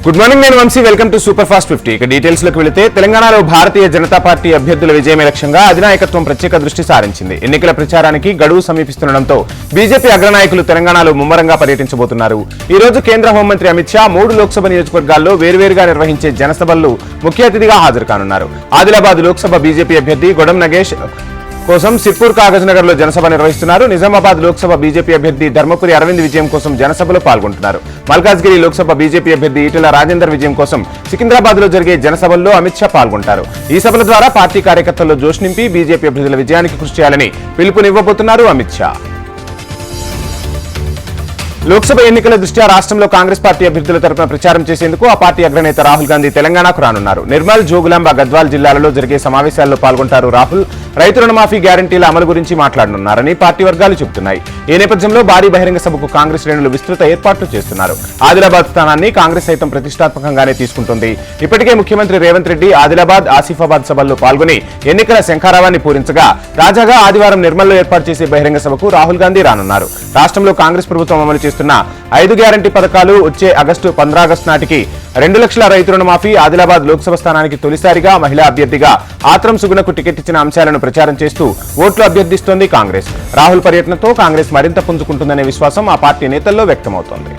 Good morning, నేను Vamshi. Welcome to super fast 50. ఇక details లోకి వెళితే తెలంగాణలో భారతీయ జనతా పార్టీ అభ్యర్థుల విజయమే లక్ష్యంగా అధినాయకత్వం ప్రత్యేక దృష్టి సారించింది. ఎన్నికల ప్రచారానికి గడువు సమీపిస్తుండటంతో బీజేపీ అగ్రనాయకులు తెలంగాణలో ముమ్మరంగా పర్యటించబోతున్నారు. ఈ రోజు కేంద్ర హోంమంత్రి అమిత్ షా 3 లోక్సభ నియోజకవర్గాల్లో వేర్వేరుగా నిర్వహించే జనసభల్లో ముఖ్య అతిథిగా హాజరు కానున్నారు. ఆదిలాబాద్ లోక్సభ బీజేపీ అభ్యర్థి గొడం నగేష్ కోసం సిర్పూర్ కాగజ్ నగర్ లో జనసభ నిర్వహిస్తున్నారు. నిజామాబాద్ లోక్సభ బీజేపీ అభ్యర్థి ధర్మపురి అరవింద్ విజయం కోసం జనసభలో పాల్గొంటున్నారు. మల్కాజ్గిరి లోక్సభ బీజేపీ అభ్యర్థి ఈటెల రాజేందర్ విజయం కోసం సికింద్రాబాద్ లో జరిగే జనసభల్లో అమిత్ షా పాల్గొంటారు. ఈ సభల ద్వారా పార్టీ కార్యకర్తల్లో జోష్ నింపి బీజేపీ అభ్యర్థుల విజయానికి కృషి చేయాలని పిలుపునివ్వబోతున్నారు అమిత్ షా. లోక్సభ ఎన్నికల దృష్ట్యా రాష్ట్రంలో కాంగ్రెస్ పార్టీ అభ్యర్థుల తరపున ప్రచారం చేసేందుకు ఆ పార్టీ అగ్రనేత రాహుల్ గాంధీ తెలంగాణకు రానున్నారు. నిర్మల్, జోగులాంబ, గద్వాల్ జిల్లాలలో జరిగే సమావేశాల్లో పాల్గొంటారు రాహుల్. రైతు రుణమాఫీ గ్యారంటీల అమలు గురించి మాట్లాడనున్నారని పార్టీ వర్గాలు చెబుతున్నాయి. ఈ నేపథ్యంలో భారీ బహిరంగ సభకు కాంగ్రెస్ శ్రేణులు విస్తృత ఏర్పాట్లు చేస్తున్నారు. ఆదిలాబాద్ స్థానాన్ని కాంగ్రెస్ సైతం ప్రతిష్టాత్మకంగానే తీసుకుంటుంది. ఇప్పటికే ముఖ్యమంత్రి రేవంత్ రెడ్డి ఆదిలాబాద్, ఆసిఫాబాద్ సభల్లో పాల్గొని ఎన్నికల శంఖారావాన్ని పూరించగా తాజాగా ఆదివారం నిర్మల్లో ఏర్పాటు చేసే బహిరంగ సభకు రాహుల్ గాంధీ రానున్నారు. రాష్ట్రంలో కాంగ్రెస్ ప్రభుత్వం అమలు చేస్తున్న 5 గ్యారంటీ పథకాలు, వచ్చే 15 ఆగస్టు నాటికి 2 లక్షల రైతు రుణమాఫీ, ఆదిలాబాద్ లోక్సభ స్థానానికి తొలిసారిగా మహిళా అభ్యర్థిగా ఆత్రం సుగుణకు టికెట్ ఇచ్చిన అంశాలను ప్రచారం చేస్తూ ఓట్లు అభ్యర్థిస్తోంది కాంగ్రెస్. రాహుల్ పర్యటనతో కాంగ్రెస్ మరింత పుంజుకుంటుందనే విశ్వాసం ఆ పార్టీ నేతల్లో వ్యక్తమవుతోంది.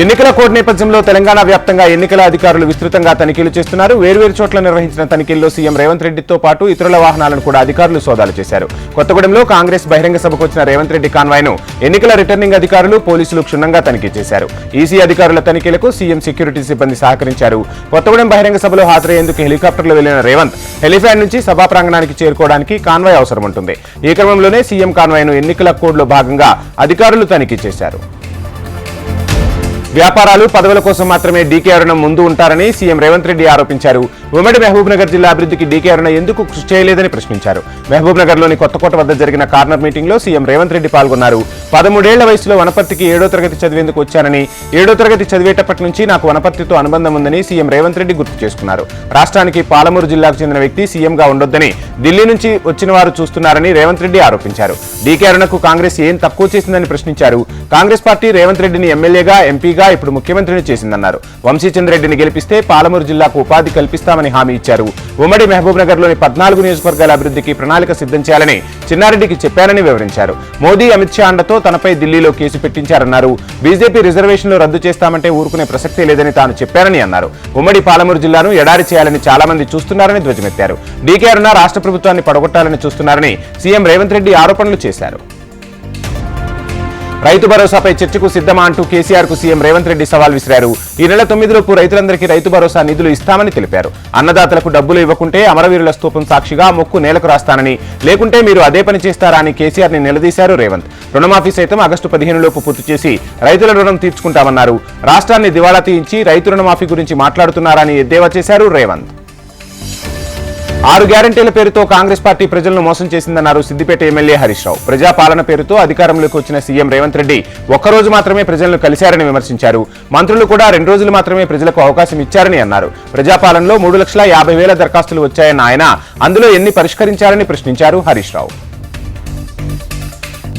ఎన్నికల కోడ్ నేపథ్యంలో తెలంగాణ వ్యాప్తంగా ఎన్నికల అధికారులు విస్తృతంగా తనిఖీలు చేస్తున్నారు. వేర్వేరు చోట్ల నిర్వహించిన తనిఖీల్లో సీఎం రేవంత్ రెడ్డితో పాటు ఇతరుల వాహనాలను కూడా అధికారులు సోదాలు చేశారు. కొత్తగూడెంలో కాంగ్రెస్ బహిరంగ సభకు వచ్చిన రేవంత్ రెడ్డి కాన్వాయ్ను ఎన్నికల రిటర్నింగ్ అధికారులు, పోలీసులు క్షుణ్ణంగా తనిఖీ చేశారు. ఈసీ అధికారుల తనిఖీలకు సీఎం సెక్యూరిటీ సిబ్బంది సహకరించారు. కొత్తగూడెం బహిరంగ సభలో హాజరయ్యేందుకు హెలికాప్టర్లో వెళ్లిన రేవంత్ హెలిప్యాడ్ నుంచి సభా ప్రాంగణానికి చేరుకోవడానికి కాన్వాయ్ అవసరం ఉంటుంది. ఈ క్రమంలోనే సీఎం కాన్వాయ్ను ఎన్నికల కోడ్లో భాగంగా అధికారులు తనిఖీ చేశారు. వ్యాపారాలు, పదవుల కోసం మాత్రమే డీకే అరుణ ముందు ఉంటారని సీఎం రేవంత్ రెడ్డి ఆరోపించారు. ఉమ్మడి మహబూబ్ నగర్ జిల్లా అభివృద్ధికి డీకే అరుణ ఎందుకు కృషి చేయలేదని ప్రశ్నించారు. మహబూబ్ నగర్ లోని కొత్తకోట వద్ద జరిగిన కార్నర్ మీటింగ్ లో సీఎం రేవంత్ రెడ్డి పాల్గొన్నారు. 13 ఏళ్ల వయసులో వనపర్తికి 7వ తరగతి చదివేందుకు వచ్చానని, 7వ తరగతి చదివేటప్పటి నుంచి నాకు వనపర్తితో అనుబంధం ఉందని సీఎం రేవంత్ రెడ్డి గుర్తు చేసుకున్నారు. రాష్ట్రానికి పాలమూరు జిల్లాకు చెందిన వ్యక్తి సీఎంగా ఉండొద్దని ఢిల్లీ నుంచి వచ్చిన వారు చూస్తున్నారని రేవంత్ రెడ్డి ఆరోపించారు. డీకే అరుణకు కాంగ్రెస్ ఏం తక్కువ చేసిందని ప్రశ్నించారు. కాంగ్రెస్ పార్టీ రేవంత్ రెడ్డిని ఎమ్మెల్యేగా, ఎంపీగా, ఇప్పుడు ముఖ్యమంత్రిని చేసిందన్నారు. వంశీచంద్రెడ్డిని గెలిపిస్తే పాలమూరు జిల్లాకు ఉపాధి కల్పిస్తామని హామీ ఇచ్చారు. ఉమ్మడి మహబూబ్ నగర్ లోని 14 నియోజకవర్గాల అభివృద్ధికి ప్రణాళిక సిద్ధం చేయాలని చిన్నారెడ్డికి చెప్పారని వివరించారు. మోదీ, అమిత్ షా అండతో తనపై ఢిల్లీలో కేసు పెట్టించారన్నారు. బీజేపీ రిజర్వేషన్లు రద్దు చేస్తామంటే ఊరుకునే ప్రసక్తే లేదని తాను చెప్పారని అన్నారు. ఉమ్మడి పాలమూరు జిల్లాను ఎడారి చేయాలని చాలా మంది చూస్తున్నారని ధ్వజమెత్తారు. డీకే అరుణ రాష్ట్ర ప్రభుత్వాన్ని పడగొట్టాలని చూస్తున్నారని సీఎం రేవంత్ రెడ్డి ఆరోపణలు చేశారు. రైతు భరోసాపై చర్చకు సిద్ధమా అంటూ కేసీఆర్ కు సీఎం రేవంత్ రెడ్డి సవాల్ విసిరారు. ఈ నెల 9లోపు రైతులందరికీ రైతు భరోసా నిధులు ఇస్తామని తెలిపారు. అన్నదాతలకు డబ్బులు ఇవ్వకుంటే అమరవీరుల స్తూపం సాక్షిగా మొక్కు నేలకు రాస్తానని, లేకుంటే మీరు అదే పని చేస్తారా అని కేసీఆర్ ని నిలదీశారు రేవంత్. రుణమాఫీ సైతం ఆగస్టు 15లోపు పూర్తి చేసి రైతుల రుణం తీర్చుకుంటామన్నారు. రాష్ట్రాన్ని దివాళా తీయించి రైతు రుణమాఫీ గురించి మాట్లాడుతున్నారని ఎద్దేవా చేశారు రేవంత్. 6 గ్యారంటీల పేరుతో కాంగ్రెస్ పార్టీ ప్రజలను మోసం చేసిందన్నారు సిద్దిపేట ఎమ్మెల్యే హరీష్ రావు. ప్రజాపాలన పేరుతో అధికారంలోకి వచ్చిన సీఎం రేవంత్ రెడ్డి ఒక్కరోజు మాత్రమే ప్రజలను కలిశారని విమర్శించారు. మంత్రులు కూడా 2 రోజులు మాత్రమే ప్రజలకు అవకాశం ఇచ్చారని అన్నారు. ప్రజాపాలనలో 3,50,000 దరఖాస్తులు వచ్చాయన్న ఆయన అందులో ఎన్ని పరిష్కరించారని ప్రశ్నించారు హరీష్ రావు.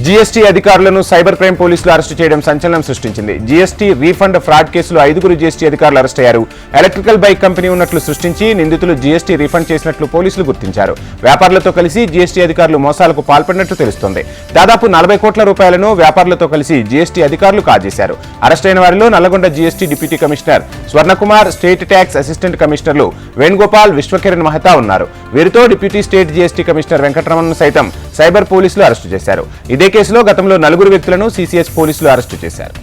జీఎస్టీ అధికారులను సైబర్ క్రైమ్ పోలీసులు అరెస్టు చేయడం సంచలనం సృష్టించింది. జీఎస్టీ రీఫండ్ ఫ్రాడ్ కేసులో 5 జీఎస్టీ అధికారులు అరెస్ట్ అయ్యారు. ఎలక్ట్రికల్ బైక్ కంపెనీ ఉన్నట్లు సృష్టించి నిందితులు జీఎస్టీ రీఫండ్ చేసినట్లు పోలీసులు గుర్తించారు. వ్యాపారులతో కలిసి జీఎస్టీ అధికారులు మోసాలకు పాల్పడినట్లు తెలుస్తోంది. దాదాపు 40 కోట్ల రూపాయలను వ్యాపారులతో కలిసి జీఎస్టీ అధికారులు కాజేశారు. అరెస్ట్ అయిన వారిలో Nalgonda GST deputy commissioner Swarnakumar, state tax assistant కమిషనర్లు వేణుగోపాల్, విశ్వకిరణ్ మహతా ఉన్నారు. వీరితో డిప్యూటీ స్టేట్ జీఎస్టీ కమిషనర్ వెంకటరమణను సైతం సైబర్ పోలీసులు అరెస్టు చేశారు. ఇదే కేసులో గతంలో 4 వ్యక్తులను సీసీఎస్ పోలీసులు అరెస్టు చేశారు.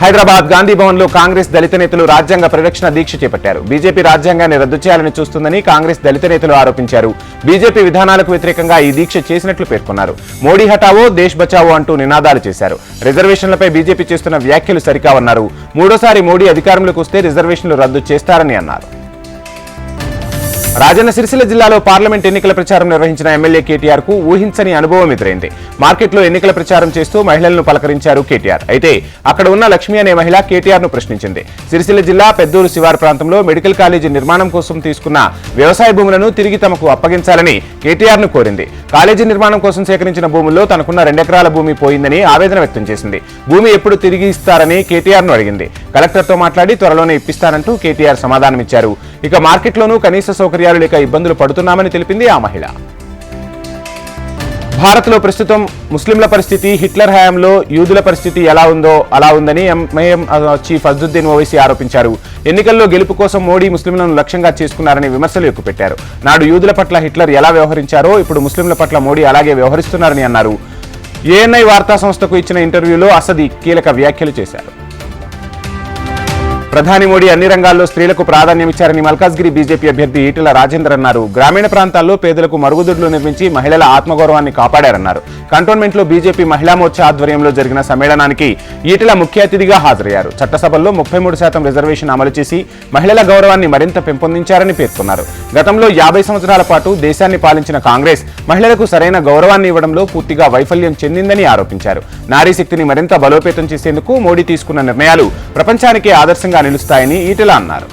హైదరాబాద్ గాంధీ భవన్ లో కాంగ్రెస్ దళిత నేతలు రాజ్యాంగ పరిరక్షణ దీక్ష చేపట్టారు. బీజేపీ రాజ్యాంగాన్ని రద్దు చేయాలని చూస్తుందని కాంగ్రెస్ దళిత నేతలు ఆరోపించారు. బీజేపీ విధానాలకు వ్యతిరేకంగా ఈ దీక్ష చేసినట్లు పేర్కొన్నారు. మోడీ హటావో, దేశ్ బచావో అంటూ నినాదాలు చేశారు. రిజర్వేషన్లపై బీజేపీ చేస్తున్న వ్యాఖ్యలు సరికావన్నారు. 3వ సారి మోడీ అధికారంలోకి వస్తే రిజర్వేషన్లు రద్దు చేస్తారని అన్నారు. రాజన్న సిరిసిల్ల జిల్లాలో పార్లమెంట్ ఎన్నికల ప్రచారం నిర్వహించిన ఎమ్మెల్యే కేటీఆర్ కు ఊహించని అనుభవం ఎదురైంది. మార్కెట్లో ఎన్నికల ప్రచారం చేస్తూ మహిళలను పలకరించారు కేటీఆర్. అయితే అక్కడ ఉన్న లక్ష్మి అనే మహిళ కేటీఆర్ ను ప్రశ్నించింది. సిరిసిల్ల జిల్లా పెద్దూరు శివారు ప్రాంతంలో మెడికల్ కాలేజీ నిర్మాణం కోసం తీసుకున్న వ్యవసాయ భూములను తిరిగి తమకు అప్పగించాలని కేటీఆర్ ను కోరింది. కాలేజీ నిర్మాణం కోసం సేకరించిన భూముల్లో తనకున్న 2 ఎకరాల భూమి పోయిందని ఆవేదన వ్యక్తం చేసింది. భూమి ఎప్పుడు తిరిగి ఇస్తారని కేటీఆర్ ను అడిగింది. కలెక్టర్తో మాట్లాడి త్వరలోనే ఇప్పిస్తానంటూ కేటీఆర్ సమాధానమిచ్చారు. ఇక మార్కెట్లోనూ కనీస సౌకర్యాలు లేక ఇబ్బందులు పడుతున్నామని తెలిపింది ఆ మహిళ. భారత్లో ప్రస్తుతం ముస్లింల పరిస్థితి హిట్లర్ హయాంలో యూదుల పరిస్థితి ఎలా ఉందో అలా ఉందని ఎంఐఎం చీఫ్ అజదుద్దీన్ ఓవైసీ ఆరోపించారు. ఎన్నికల్లో గెలుపు కోసం మోడీ ముస్లింలను లక్ష్యంగా చేసుకున్నారని విమర్శలు ఎక్కుపెట్టారు. నాడు యూదుల పట్ల హిట్లర్ ఎలా వ్యవహరించారో ఇప్పుడు ముస్లింల పట్ల మోడీ అలాగే వ్యవహరిస్తున్నారని అన్నారు. ఏఎన్ఐ వార్తా సంస్థకు ఇచ్చిన ఇంటర్వ్యూలో అసదీ కీలక వ్యాఖ్యలు చేశారు. ప్రధాని మోడీ అన్ని రంగాల్లో స్త్రీలకు ప్రాధాన్యమిచ్చారని మల్కాజ్గిరి బీజేపీ అభ్యర్థి ఈటెల రాజేందర్ అన్నారు. గ్రామీణ ప్రాంతాల్లో పేదలకు మరుగుదొడ్లు నిర్మించి మహిళల ఆత్మగౌరవాన్ని కాపాడారన్నారు. కంటోన్మెంట్లో బీజేపీ మహిళా మోర్చా ఆధ్వర్యంలో జరిగిన సమ్మేళనానికి ఈటెల ముఖ్య అతిథిగా హాజరయ్యారు. చట్టసభల్లో 33% రిజర్వేషన్ అమలు చేసి మహిళల గౌరవాన్ని మరింత పెంపొందించారని పేర్కొన్నారు. గతంలో 50 సంవత్సరాల పాటు దేశాన్ని పాలించిన కాంగ్రెస్ మహిళలకు సరైన గౌరవాన్ని ఇవ్వడంలో పూర్తిగా వైఫల్యం చెందిందని ఆరోపించారు. నారీ శక్తిని మరింత బలోపేతం చేసేందుకు మోడీ తీసుకున్న నిర్ణయాలు ప్రపంచానికే ఆదర్శంగా నిలుస్తాయని ఈటెల అన్నారు.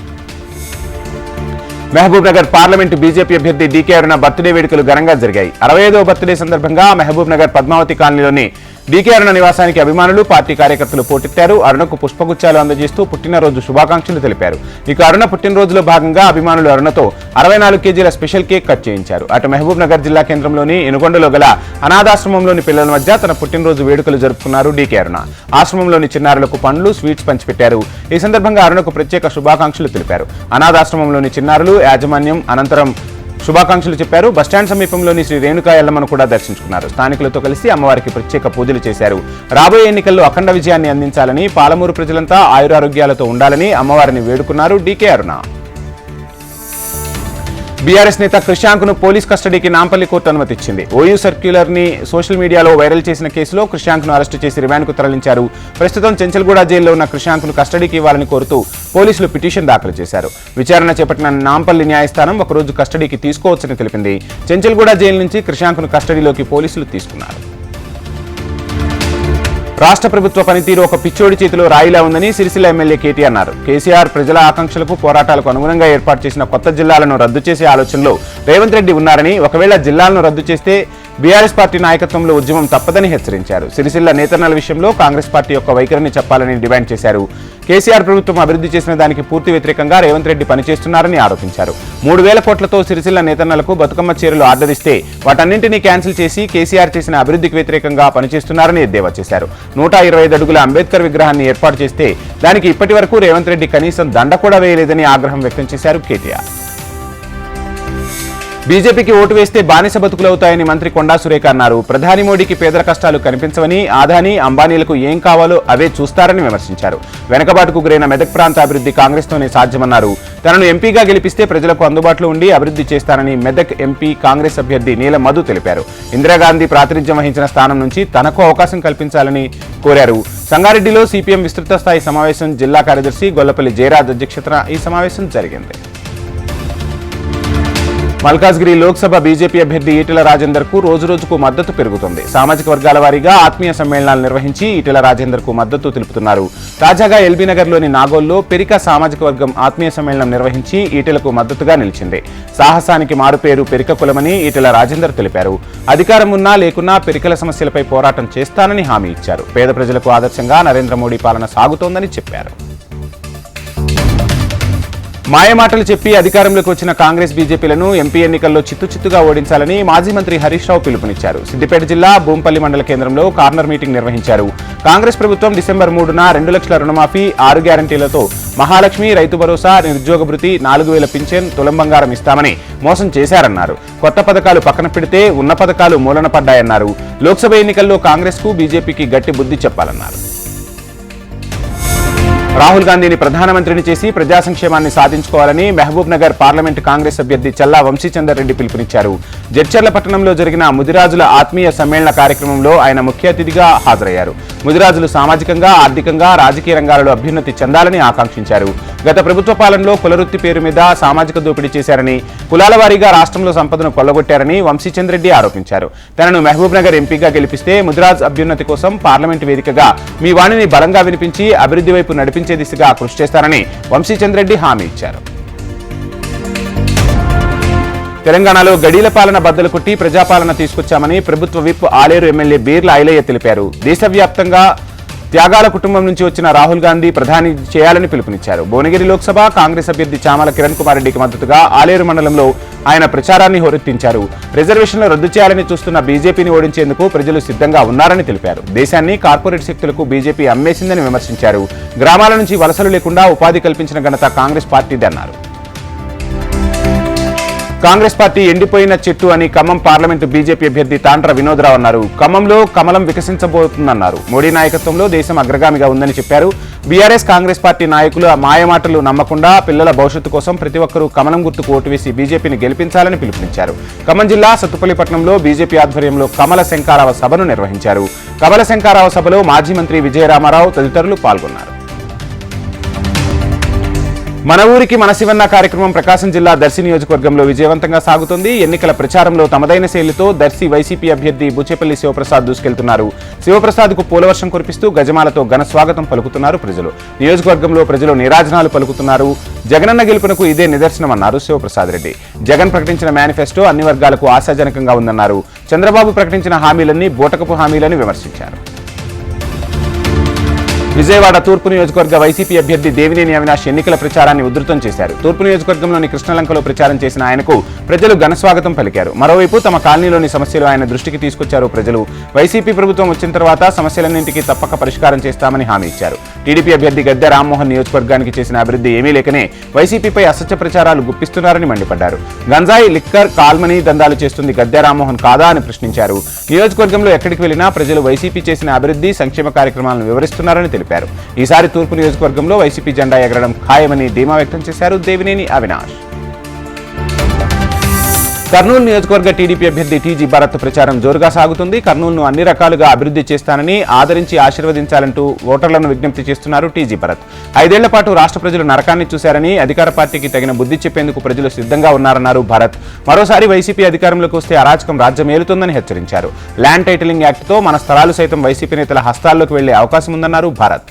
మహబూబ్ నగర్ పార్లమెంటు బీజేపీ అభ్యర్థి డీకే అరుణ బర్త్డే వేడుకలు ఘనంగా జరిగాయి. 65వ బర్త్డే సందర్భంగా మహబూబ్ నగర్ పద్మావతి కాలనీలోని డీకే అరుణ నివాసానికి అభిమానులు పార్టీ కార్యకర్తలు పోటెత్తారు. అరుణకు పుష్పగుచ్చాలు అందజేస్తూ పుట్టినరోజు శుభాకాంక్షలు తెలిపారు. ఇక అరుణ పుట్టినరోజులో భాగంగా అభిమానులు అరుణతో 64 కేజీల స్పెషల్ కేక్ కట్ చేయించారు. అటు మహబూబ్ నగర్ జిల్లా కేంద్రంలోని ఎనుగొండలో గల అనాథాశ్రమంలోని పిల్లల మధ్య తన పుట్టినరోజు వేడుకలు జరుపుకున్నారు డీకే అరుణ. ఆశ్రమంలోని చిన్నారులకు పండ్లు, స్వీట్స్ పంచిపెట్టారు. ఈ సందర్భంగా అరుణకు ప్రత్యేక శుభాకాంక్షలు తెలిపారు. అనాథాశ్రమంలోని చిన్నారులు యాజమాన్యం అనంతరం శుభాకాంక్షలు చెప్పారు. బస్టాండ్ సమీపంలోని శ్రీ రేణుకా ఎల్లమ్మను కూడా దర్శించుకున్నారు. స్థానికులతో కలిసి అమ్మవారికి ప్రత్యేక పూజలు చేశారు. రాబోయే ఎన్నికల్లో అఖండ విజయాన్ని అందించాలని, పాలమూరు ప్రజలంతా ఆయురారోగ్యాలతో ఉండాలని అమ్మవారిని వేడుకున్నారు డీకే అరుణ. బీఆర్ఎస్ నేత క్రిషాంక్ను పోలీస్ కస్టడీకి నాంపల్లి కోర్టు అనుమతిచ్చింది. ఓయూ సర్క్యులర్ ని సోషల్ మీడియాలో వైరల్ చేసిన కేసులో క్రిషాంక్ను అరెస్టు చేసి రిమాండ్కు తరలించారు. ప్రస్తుతం చెంచల్గూడ జైల్లో ఉన్న క్రిషాంక్ను కస్టడీకి ఇవ్వాలని కోరుతూ పోలీసులు పిటిషన్ దాఖలు చేశారు. విచారణ చేపట్టిన నాంపల్లి న్యాయస్థానం ఒకరోజు కస్టడీకి తీసుకోవచ్చని తెలిపింది. చెంచల్గూడ జైలు నుంచి క్రిషాంక్ను కస్టడీలోకి పోలీసులు తీసుకున్నారు. రాష్ట్ర ప్రభుత్వ పనితీరు ఒక పిచ్చోడి చేతిలో రాయిలా ఉందని సిరిసిల్ల ఎమ్మెల్యే కేటీ అన్నారు. కేసీఆర్ ప్రజల ఆకాంక్షలకు, పోరాటాలకు అనుగుణంగా ఏర్పాటు చేసిన కొత్త జిల్లాలను రద్దు చేసే ఆలోచనలో రేవంత్ రెడ్డి ఉన్నారని, ఒకవేళ జిల్లాలను రద్దు చేస్తే బీఆర్ఎస్ పార్టీ నాయకత్వంలో ఉద్యమం తప్పదని హెచ్చరించారు. సిరిసిల్ల నేతన్నల విషయంలో కాంగ్రెస్ పార్టీ యొక్క వైఖరిని చెప్పాలని డిమాండ్ చేశారు. కేసీఆర్ ప్రభుత్వం అభివృద్ధి చేసిన దానికి పూర్తి వ్యతిరేకంగా రేవంత్ రెడ్డి పనిచేస్తున్నారని ఆరోపించారు. 3000 కోట్లతో సిరిసిల్ల నేతన్నలకు బతుకమ్మ చీరలు ఆర్డర్ ఇస్తే వాటన్నింటినీ క్యాన్సిల్ చేసి కేసీఆర్ చేసిన అభివృద్ధికి వ్యతిరేకంగా పనిచేస్తున్నారని ఎద్దేవా చేశారు. 125 అడుగుల అంబేద్కర్ విగ్రహాన్ని ఏర్పాటు చేస్తే దానికి ఇప్పటి వరకు రేవంత్ రెడ్డి కనీసం దండ కూడా వేయలేదని ఆగ్రహం వ్యక్తం చేశారు కేటీఆర్. బీజేపీకి ఓటు వేస్తే బానిస బతుకులవుతాయని మంత్రి కొండా సురేఖ అన్నారు. ప్రధాని మోడీకి పేదల కష్టాలు కనిపించవని, ఆదాని అంబానీలకు ఏం కావాలో అవే చూస్తారని విమర్శించారు. వెనకబాటుకు గురైన మెదక్ ప్రాంత అభివృద్ధి కాంగ్రెస్తోనే సాధ్యమన్నారు. తనను ఎంపీగా గెలిపిస్తే ప్రజలకు అందుబాటులో ఉండి అభివృద్ధి చేస్తానని మెదక్ ఎంపీ కాంగ్రెస్ అభ్యర్థి నీలం మధు తెలిపారు. ఇందిరాగాంధీ ప్రాతినిధ్యం వహించిన స్థానం నుంచి తనకు అవకాశం కల్పించాలని కోరారు. సంగారెడ్డిలో సిపిఎం విస్తృత స్థాయి సమావేశం జిల్లా కార్యదర్శి గొల్లపల్లి జయరాజ్ అధ్యక్షతన ఈ సమావేశం జరిగింది. మల్కాజ్గిరి లోక్సభ బీజేపీ అభ్యర్థి ఈటెల రాజేందర్ కు రోజురోజుకు మద్దతు పెరుగుతుంది. సామాజిక వర్గాల వారీగా ఆత్మీయ సమ్మేళనాలు నిర్వహించి ఈటెల రాజేందర్ కు మద్దతు తెలుపుతున్నారు. తాజాగా ఎల్బీ నగర్లోని నాగోల్లో పెరిక సామాజిక వర్గం ఆత్మీయ సమ్మేళనం నిర్వహించి ఈటెలకు మద్దతుగా నిలిచింది. సాహసానికి మారుపేరు పెరిక కులమని ఈటెల రాజేందర్ తెలిపారు. అధికారం ఉన్నా లేకున్నా పెరికల సమస్యలపై పోరాటం చేస్తానని హామీ ఇచ్చారు. పేద ప్రజలకు ఆదర్శంగా నరేంద్ర మోడీ పాలన సాగుతోందని చెప్పారు. మాయమాటలు చెప్పి అధికారంలోకి వచ్చిన కాంగ్రెస్ బీజేపీలను ఎంపీ ఎన్నికల్లో చిత్తుచిత్తుగా ఓడించాలని మాజీ మంత్రి హరీష్ రావు పిలుపునిచ్చారు. సిద్దిపేట జిల్లా భూంపల్లి మండల కేంద్రంలో కార్నర్ మీటింగ్ నిర్వహించారు. కాంగ్రెస్ ప్రభుత్వం డిసెంబర్ 3న 2 లక్షల రుణమాఫీ, 6 గ్యారంటీలతో మహాలక్ష్మి, రైతు భరోసా, నిరుద్యోగ భృతి, 4000 పింఛన్, తులం బంగారం ఇస్తామని మోసం చేశారన్నారు. కొత్త పథకాలు పక్కన పెడితే ఉన్న పథకాలు మూలన పడ్డాయన్నారు. లోక్సభ ఎన్నికల్లో కాంగ్రెస్ కు బీజేపీకి గట్టి బుద్ధి చెప్పాలన్నారు. రాహుల్ గాంధీని ప్రధానమంత్రిని చేసి ప్రజా సంక్షేమాన్ని సాధించుకోవాలని మహబూబ్ నగర్ పార్లమెంటు కాంగ్రెస్ అభ్యర్థి చల్లా వంశీచందర్ రెడ్డి పిలుపునిచ్చారు. జడ్చర్ల పట్టణంలో జరిగిన ముదిరాజుల ఆత్మీయ సమ్మేళన కార్యక్రమంలో ఆయన ముఖ్య అతిథిగా హాజరయ్యారు. ముదిరాజులు సామాజికంగా, ఆర్థికంగా, రాజకీయ రంగాలలో అభ్యున్నతి చెందాలని ఆకాంక్షించారు. గత ప్రభుత్వ పాలనలో కులవృత్తి పేరు మీద సామాజిక దోపిడీ చేశారని, కులాల వారీగా రాష్ట్రంలో సంపదను కొల్లగొట్టారని వంశీచంద్రెడ్డి ఆరోపించారు. తనను మహబూబ్ నగర్ ఎంపీగా గెలిపిస్తే ముదిరాజ్ అభ్యున్నతి కోసం పార్లమెంటు వేదికగా మీ వాణిని బలంగా వినిపించి అభివృద్ధి వైపు నడిపించే దిశగా కృషి చేస్తారని వంశీచంద్రెడ్డి హామీ ఇచ్చారు. తెలంగాణలో గడీల పాలన బద్దలు కొట్టి ప్రజాపాలన తీసుకొచ్చామని ప్రభుత్వ విప్ ఆలేరు ఎమ్మెల్యే బీర్ల ఐలయ్య తెలిపారు. దేశవ్యాప్తంగా త్యాగాల కుటుంబం నుంచి వచ్చిన రాహుల్ గాంధీ ప్రధాని చేయాలని పిలుపునిచ్చారు. భువనగిరి లోక్సభ కాంగ్రెస్ అభ్యర్థి చామల కిరణ్ కుమార్ రెడ్డికి మద్దతుగా ఆలేరు మండలంలో ఆయన ప్రచారాన్ని హోరెత్తించారు. రిజర్వేషన్లు రద్దు చేయాలని చూస్తున్న బీజేపీని ఓడించేందుకు ప్రజలు సిద్ధంగా ఉన్నారని తెలిపారు. దేశాన్ని కార్పొరేట్ శక్తులకు బీజేపీ అమ్మేసిందని విమర్శించారు. గ్రామాల నుంచి వలసలు లేకుండా ఉపాధి కల్పించిన ఘనత కాంగ్రెస్ పార్టీది అన్నారు. కాంగ్రెస్ పార్టీ ఎండిపోయిన చెట్టు అని ఖమ్మం పార్లమెంటు బీజేపీ అభ్యర్థి తాండ్ర వినోద్రావు అన్నారు. ఖమ్మంలో కమలం వికసించబోతుందన్నారు. మోడీ నాయకత్వంలో దేశం అగ్రగామిగా ఉందని చెప్పారు. బీఆర్ఎస్ కాంగ్రెస్ పార్టీ నాయకులు మాయమాటలు నమ్మకుండా పిల్లల భవిష్యత్తు కోసం ప్రతి ఒక్కరూ కమలం గుర్తుకు ఓటు వేసి బీజేపీని గెలిపించాలని పిలుపునిచ్చారు. ఖమ్మం జిల్లా సత్తుపల్లిపట్నంలో బీజేపీ ఆధ్వర్యంలో కమల శంకారావ సభను నిర్వహించారు. కమల శంకారావ సభలో మాజీ మంత్రి విజయరామారావు తదితరులు పాల్గొన్నారు. మన ఊరికి మన శివన్న కార్యక్రమం ప్రకాశం జిల్లా దర్శి నియోజకవర్గంలో విజయవంతంగా సాగుతుంది. ఎన్నికల ప్రచారంలో తమదైన శైలితో దర్శి వైసీపీ అభ్యర్థి బుచ్చేపల్లి శివప్రసాద్ దూసుకెళ్తున్నారు. శివప్రసాద్కు పూలవర్షం కురిపిస్తూ గజమాలతో ఘన స్వాగతం పలుకుతున్నారు ప్రజలు. నియోజకవర్గంలో ప్రజలు నీరాజనాలు పలుకుతున్నారు. జగనన్న గెలుపునకు ఇదే నిదర్శనమన్నారు శివప్రసాద్ రెడ్డి. జగన్ ప్రకటించిన మేనిఫెస్టో అన్ని వర్గాలకు ఆశాజనకంగా ఉందన్నారు. చంద్రబాబు ప్రకటించిన హామీలన్నీ బూటకపు హామీలని విమర్శించారు. విజయవాడ తూర్పు నియోజకవర్గ వైసీపీ అభ్యర్థి దేవినేని అవినాష్ ఎన్నికల ప్రచారాన్ని ఉధృతం చేశారు. తూర్పు నియోజకవర్గంలోని కృష్ణలంకలో ప్రచారం చేసిన ఆయనకు ప్రజలు ఘనస్వాగతం పలికారు. మరోవైపు తమ కాలనీలోని సమస్యలు ఆయన దృష్టికి తీసుకొచ్చారు ప్రజలు. వైసీపీ ప్రభుత్వం వచ్చిన తర్వాత సమస్యలన్నింటికీ తప్పక పరిష్కారం చేస్తామని హామీ ఇచ్చారు. టీడీపీ అభ్యర్థి గద్దె రామ్మోహన్ నియోజకవర్గానికి చేసిన అభివృద్ధి ఏమీ లేకనే వైసీపీపై అసత్య ప్రచారాలు గుప్పిస్తున్నారని మండిపడ్డారు. గంజాయి, లిక్కర్, కాల్మనీ దందాలు చేస్తుంది గద్దె రామ్మోహన్ కాదా అని ప్రశ్నించారు. నియోజకవర్గంలో ఎక్కడికి వెళ్లినా ప్రజలు వైసీపీ చేసిన అభివృద్ధి, సంక్షేమ కార్యక్రమాలను వివరిస్తున్నారని తెలిపారు. ఈసారి తూర్పు నియోజకవర్గంలో వైసీపీ జెండా ఎగరడం ఖాయమని ధీమా వ్యక్తం చేశారు దేవినేని అవినాష్. కర్నూలు నియోజకవర్గ టీడీపీ అభ్యర్థి టీజీ భరత్ ప్రచారం జోరుగా సాగుతుంది. కర్నూలును అన్ని రకాలుగా అభివృద్ధి చేస్తానని, ఆదరించి ఆశీర్వదించాలంటూ ఓటర్లను విజ్ఞప్తి చేస్తున్నారు టీజీ భరత్. 5 ఏళ్ల పాటు రాష్ట్ర ప్రజలు నరకాన్ని చూశారని, అధికార పార్టీకి తగిన బుద్ధి చెప్పేందుకు ప్రజలు సిద్ధంగా ఉన్నారన్నారు భరత్. మరోసారి వైసీపీ అధికారంలోకి వస్తే అరాచకం రాజ్యమేలుతుందని హెచ్చరించారు. ల్యాండ్ టైటిలింగ్ యాక్ట్తో మన స్థలాలు సైతం వైసీపీ నేతల హస్తాల్లోకి వెళ్లే అవకాశం ఉందన్నారు భరత్.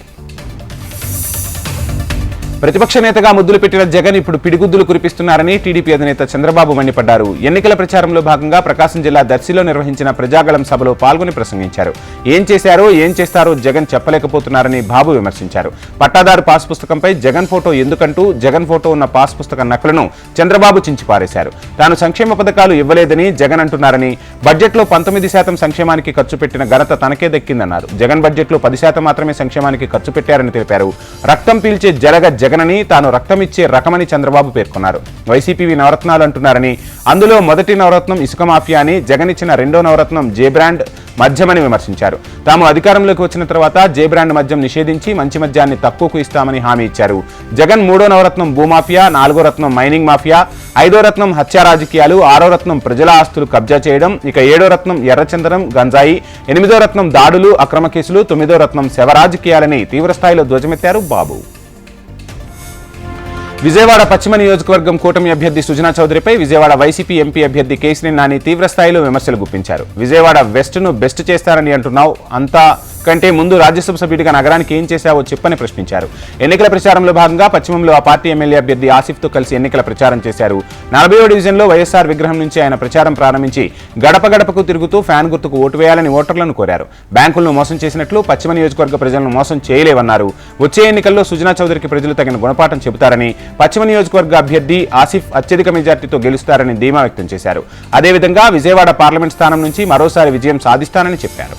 ప్రతిపక్ష నేతగా ముద్దులు పెట్టిన జగన్ ఇప్పుడు పిడిగుద్దులు కురిపిస్తున్నారని టీడీపీ అధినేత చంద్రబాబు మండిపడ్డారు. ఎన్నికల ప్రచారంలో భాగంగా ప్రకాశం జిల్లా దర్శిలో నిర్వహించిన ప్రజాగళం సభలో పాల్గొని ప్రసంగించారు. ఏం చేశారో ఏం చేస్తారో జగన్ చెప్పలేకపోతున్నారని బాబు విమర్శించారు. పట్టాదారు పాస్ పుస్తకంపై జగన్ ఫోటో ఎందుకంటూ జగన్ ఫోటో ఉన్న పాస్ పుస్తక నకలను చంద్రబాబు చించిపారేశారు. తాను సంక్షేమ పథకాలు ఇవ్వలేదని జగన్ అంటున్నారని, బడ్జెట్లో 19% సంక్షేమానికి ఖర్చు పెట్టిన ఘనత తనకే దక్కిందన్నారు. జగన్ బడ్జెట్లో 10% మాత్రమే సంక్షేమానికి ఖర్చు పెట్టారని తెలిపారు. రక్తం పీల్చే జగనని తాను రక్తమిచ్చే రకమని చంద్రబాబు పేర్కొన్నారు. వైసీపీ నవరత్నాలు అంటున్నారని, అందులో మొదటి నవరత్నం ఇసుక మాఫియా అని, జగన్ ఇచ్చిన రెండో నవరత్నం జే బ్రాండ్ మద్యమని విమర్శించారు. తాము అధికారంలోకి వచ్చిన తర్వాత జే బ్రాండ్ మద్యం నిషేధించి మంచి మద్యాన్ని తక్కువకు ఇస్తామని హామీ ఇచ్చారు. జగన్ 3వ నవరత్నం భూమాఫియా, 4వ రత్నం మైనింగ్ మాఫియా, 5వ రత్నం హత్యా రాజకీయాలు, 6వ రత్నం ప్రజల ఆస్తులు కబ్జా చేయడం, ఇక 7వ రత్నం ఎర్రచందనం, గంజాయి, 8వ రత్నం దాడులు, అక్రమ కేసులు, 9వ రత్నం శవ రాజకీయాలని తీవ్రస్థాయిలో ధ్వజమెత్తారు బాబు. విజయవాడ పశ్చిమ నియోజకవర్గం కూటమి అభ్యర్థి సుజనా చౌదరిపై విజయవాడ వైసీపీ ఎంపీ అభ్యర్థి కేశినేని నాని తీవ్రస్థాయిలో విమర్శలు గుప్పించారు. విజయవాడ వెస్ట్ను బెస్ట్ చేస్తారని అంటున్నావు, అంతా కంటే ముందు రాజ్యసభ సభ్యుడిగా నగరానికి ఏం చేశావో చెప్పని ప్రశ్నించారు. ఎన్నికల ప్రచారంలో భాగంగా పశ్చిమంలో ఆ పార్టీ ఎమ్మెల్యే అభ్యర్థి ఆసిఫ్తో కలిసి ఎన్నికల ప్రచారం చేశారు. 40వ డివిజన్లో వైఎస్ఆర్ విగ్రహం నుంచి ఆయన ప్రచారం ప్రారంభించి గడప గడపకు తిరుగుతూ ఫ్యాన్ గుర్తుకు ఓటు వేయాలని ఓటర్లను కోరారు. బ్యాంకులను మోసం చేసినట్లు పశ్చిమ నియోజకవర్గ ప్రజలను మోసం చేయలేవన్నారు. వచ్చే ఎన్నికల్లో సుజనా చౌదరికి ప్రజలు తగిన గుణపాఠం చెబుతారని, పశ్చిమ నియోజకవర్గ అభ్యర్థి ఆసిఫ్ అత్యధిక మెజార్టీతో గెలుస్తారని ధీమా వ్యక్తం చేశారు. అదేవిధంగా విజయవాడ పార్లమెంట్ స్థానం నుంచి మరోసారి విజయం సాధిస్తానని చెప్పారు.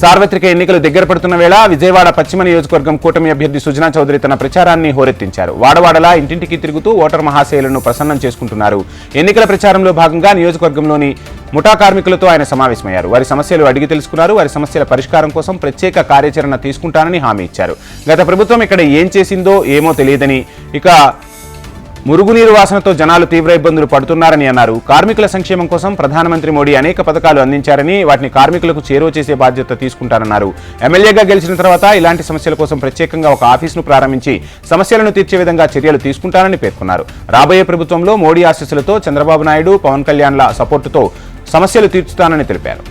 సార్వత్రిక ఎన్నికలు దగ్గర పడుతున్న వేళ విజయవాడ పశ్చిమ నియోజకవర్గం కూటమి అభ్యర్థి సుజనా చౌదరి తన ప్రచారాన్ని హోరెత్తించారు. వాడవాడలా ఇంటింటికి తిరుగుతూ ఓటర్ మహాశైలను ప్రసన్నం చేసుకుంటున్నారు. ఎన్నికల ప్రచారంలో భాగంగా నియోజకవర్గంలోని ముఠా కార్మికులతో ఆయన సమావేశమయ్యారు. వారి సమస్యలు అడిగి తెలుసుకున్నారు. వారి సమస్యల పరిష్కారం కోసం ప్రత్యేక కార్యాచరణ తీసుకుంటానని హామీ ఇచ్చారు. గత ప్రభుత్వం ఇక్కడ ఏం చేసిందో ఏమో తెలియదని, ఇక మురుగునీరు వాసనతో జనాలు తీవ్ర ఇబ్బందులు పడుతున్నారని అన్నారు. కార్మికుల సంక్షేమం కోసం ప్రధానమంత్రి మోడీ అనేక పథకాలు అందించారని వాటిని కార్మికులకు చేరువ చేసే బాధ్యత తీసుకుంటారన్నారు. ఎమ్మెల్యేగా గెలిచిన తర్వాత ఇలాంటి సమస్యల కోసం ప్రత్యేకంగా ఒక ఆఫీసును ప్రారంభించి సమస్యలను తీర్చే విధంగా చర్యలు తీసుకుంటారని పేర్కొన్నారు. రాబోయే ప్రభుత్వంలో మోడీ ఆశీస్సులతో చంద్రబాబు నాయుడు, పవన్ కళ్యాణ్ల సపోర్టుతో సమస్యలు తీర్చుతానని తెలిపారు.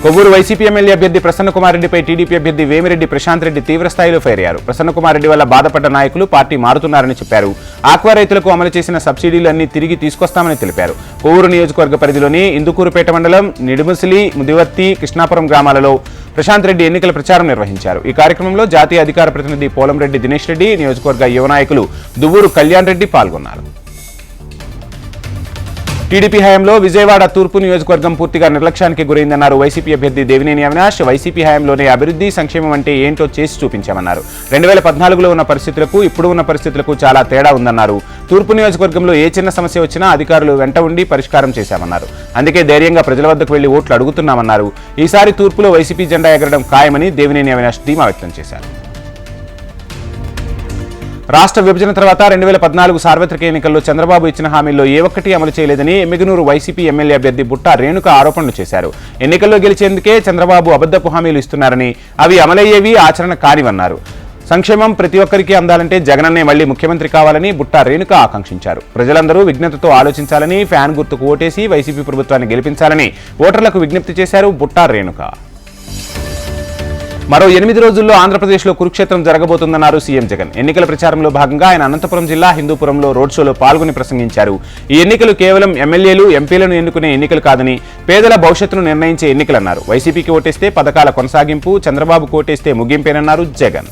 కొవ్వూరు వైసీపీ ఎమ్మెల్యే అభ్యర్థి ప్రసన్నకుమార్ రెడ్డిపై టీడీపీ అభ్యర్థి వేమిరెడ్డి ప్రశాంత్ రెడ్డి తీవ్రస్థాయిలో ఫైర్ అయ్యారు. ప్రసన్నకుమార్ రెడ్డి వల్ల బాధపడ్డ నాయకులు పార్టీ మారుతున్నారని చెప్పారు. ఆక్వా రైతులకు అమలు చేసిన సబ్సిడీలన్నీ తిరిగి తీసుకొస్తామని తెలిపారు. కొవ్వూరు నియోజకవర్గ పరిధిలోని ఇందుకూరుపేట మండలం, నిడుముసిలి, ముదివర్తి, కృష్ణాపురం గ్రామాలలో ప్రశాంత్ రెడ్డి ఎన్నికల ప్రచారం నిర్వహించారు. ఈ కార్యక్రమంలో జాతీయ అధికార ప్రతినిధి పోలంరెడ్డి దినేష్ రెడ్డి, నియోజకవర్గ యువ నాయకులు దువ్వూరు కళ్యాణ్ రెడ్డి పాల్గొన్నారు. టీడీపీ హయాంలో విజయవాడ తూర్పు నియోజకవర్గం పూర్తిగా నిర్లక్ష్యానికి గురైందన్నారు వైసీపీ అభ్యర్థి దేవినేని అవినాష్. వైసీపీ హయాంలోనే అభివృద్ధి, సంక్షేమం అంటే ఏంటో చేసి చూపించామన్నారు. 2014లో ఉన్న పరిస్థితులకు ఇప్పుడు ఉన్న పరిస్థితులకు చాలా తేడా ఉందన్నారు. తూర్పు నియోజకవర్గంలో ఏ చిన్న సమస్య వచ్చినా అధికారులు వెంట ఉండి పరిష్కారం చేశామన్నారు. అందుకే ధైర్యంగా ప్రజల వద్దకు వెళ్లి ఓట్లు అడుగుతున్నామన్నారు. ఈసారి తూర్పులో వైసీపీ జెండా ఎగరడం ఖాయమని దేవినేని అవినాష్ ధీమా వ్యక్తం చేశారు. రాష్ట్ర విభజన తర్వాత 2014 సార్వత్రిక ఎన్నికల్లో చంద్రబాబు ఇచ్చిన హామీల్లో ఏ ఒక్కటి అమలు చేయలేదని ఎమ్మిగనూరు వైసీపీ ఎమ్మెల్యే అభ్యర్థి బుట్టా రేణుక ఆరోపణలు చేశారు. ఎన్నికల్లో గెలిచేందుకే చంద్రబాబు అబద్ధపు హామీలు ఇస్తున్నారని, అవి అమలయ్యేవి ఆచరణ కానివన్నారు. సంక్షేమం ప్రతి ఒక్కరికి అందాలంటే జగనన్నే మళ్లీ ముఖ్యమంత్రి కావాలని బుట్టా రేణుక ఆకాంక్షించారు. ప్రజలందరూ విజ్ఞతతో ఆలోచించాలని, ఫ్యాన్ గుర్తుకు ఓటేసి వైసీపీ ప్రభుత్వాన్ని గెలిపించాలని ఓటర్లకు విజ్ఞప్తి చేశారు బుట్టా రేణుక. మరో 8 రోజుల్లో ఆంధ్రప్రదేశ్లో కురుక్షేత్రం జరగబోతుందన్నారు సీఎం జగన్. ఎన్నికల ప్రచారంలో భాగంగా ఆయన అనంతపురం జిల్లా హిందూపురంలో రోడ్ షోలో పాల్గొని ప్రసంగించారు. ఈ ఎన్నికలు కేవలం ఎమ్మెల్యేలు, ఎంపీలను ఎన్నుకునే ఎన్నికలు కాదని, పేదల భవిష్యత్తును నిర్ణయించే ఎన్నికలన్నారు. వైసీపీకి ఓటేస్తే పథకాల కొనసాగింపు, చంద్రబాబుకు ఓటేస్తే ముగింపేనన్నారు జగన్.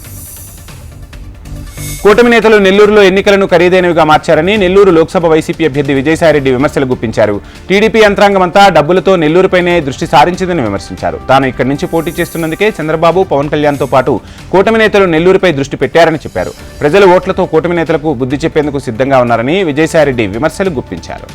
కూటమి నేతలు నెల్లూరులో ఎన్నికలను ఖరీదైనవిగా మార్చారని నెల్లూరు లోక్సభ వైసీపీ అభ్యర్థి విజయసాయిరెడ్డి విమర్శలు గుప్పించారు. టీడీపీ యంత్రాంగమంతా డబ్బులతో నెల్లూరుపైనే దృష్టి సారించిందని విమర్శించారు. తాను ఇక్కడి నుంచి పోటీ చేస్తున్నందుకే చంద్రబాబు, పవన్ కళ్యాణ్తో పాటు కూటమి నేతలు నెల్లూరుపై దృష్టి పెట్టారని చెప్పారు. ప్రజల ఓట్లతో కూటమి నేతలకు బుద్ధి చెప్పేందుకు సిద్ధంగా ఉన్నారని విజయసాయిరెడ్డి విమర్శలు గుప్పించారు.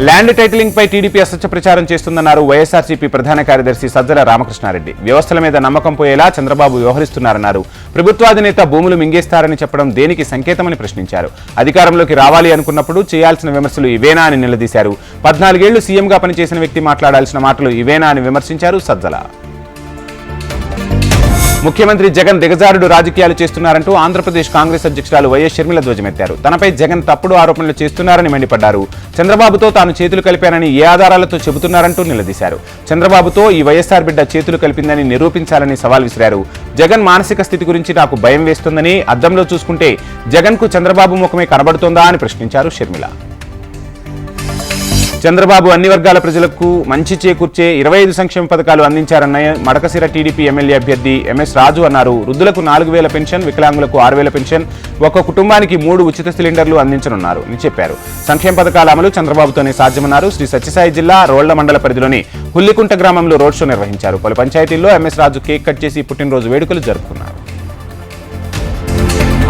ల్యాండ్ టైటిలింగ్ పై టీడీపీ అసత్య ప్రచారం చేస్తుందన్నారు వైఎస్ఆర్సీపీ ప్రధాన కార్యదర్శి సజ్జల రామకృష్ణారెడ్డి. వ్యవస్థల మీద నమ్మకం పోయేలా చంద్రబాబు వ్యవహరిస్తున్నారన్నారు. ప్రభుత్వాధినేత భూములు మింగేస్తారని చెప్పడం దేనికి సంకేతమని ప్రశ్నించారు. అధికారంలోకి రావాలి అనుకున్నప్పుడు చేయాల్సిన విమర్శలు ఇవేనా అని నిలదీశారు. 14 ఏళ్లు సీఎంగా పనిచేసిన వ్యక్తి మాట్లాడాల్సిన మాటలు ఇవేనా అని విమర్శించారు సజ్జల. ముఖ్యమంత్రి జగన్ దిగజారుడు రాజకీయాలు చేస్తున్నారంటూ ఆంధ్రప్రదేశ్ కాంగ్రెస్ అధ్యక్షురాలు వైఎస్ షర్మిల ధ్వజమెత్తారు. తనపై జగన్ తప్పుడు ఆరోపణలు చేస్తున్నారని మండిపడ్డారు. చంద్రబాబుతో తాను చేతులు కలిపానని ఏ ఆధారాలతో చెబుతున్నారంటూ నిలదీశారు. చంద్రబాబుతో ఈ వైఎస్ఆర్ బిడ్డ చేతులు కలిపిందని నిరూపించాలని సవాల్ విసిరారు. జగన్ మానసిక స్థితి గురించి నాకు భయం వేస్తుందని, అద్దంలో చూసుకుంటే జగన్కు చంద్రబాబు ముఖమే కనబడుతోందా అని ప్రశ్నించారు షర్మిల. చంద్రబాబు అన్ని వర్గాల ప్రజలకు మంచి చేకూర్చే 25 సంక్షేమ పథకాలు అందించారన్న మడకశిర టీడీపీ ఎమ్మెల్యే అభ్యర్థి ఎంఎస్ రాజు అన్నారు. వృద్ధులకు 4000 పెన్షన్, వికలాంగులకు 6000 పెన్షన్, ఒక కుటుంబానికి 3 ఉచిత సిలిండర్లు అందించనున్నారు అని చెప్పారు. సంక్షేమ పథకాల అమలు చంద్రబాబుతోనే సాధ్యమన్నారు. శ్రీ సత్యసాయి జిల్లా రోళ్ల మండల పరిధిలోని హుల్లికుంట గ్రామంలో రోడ్ షో నిర్వహించారు. పలు పంచాయతీల్లో ఎంఎస్ రాజు కేక్ కట్ చేసి పుట్టినరోజు వేడుకలు జరుపుకున్నారు.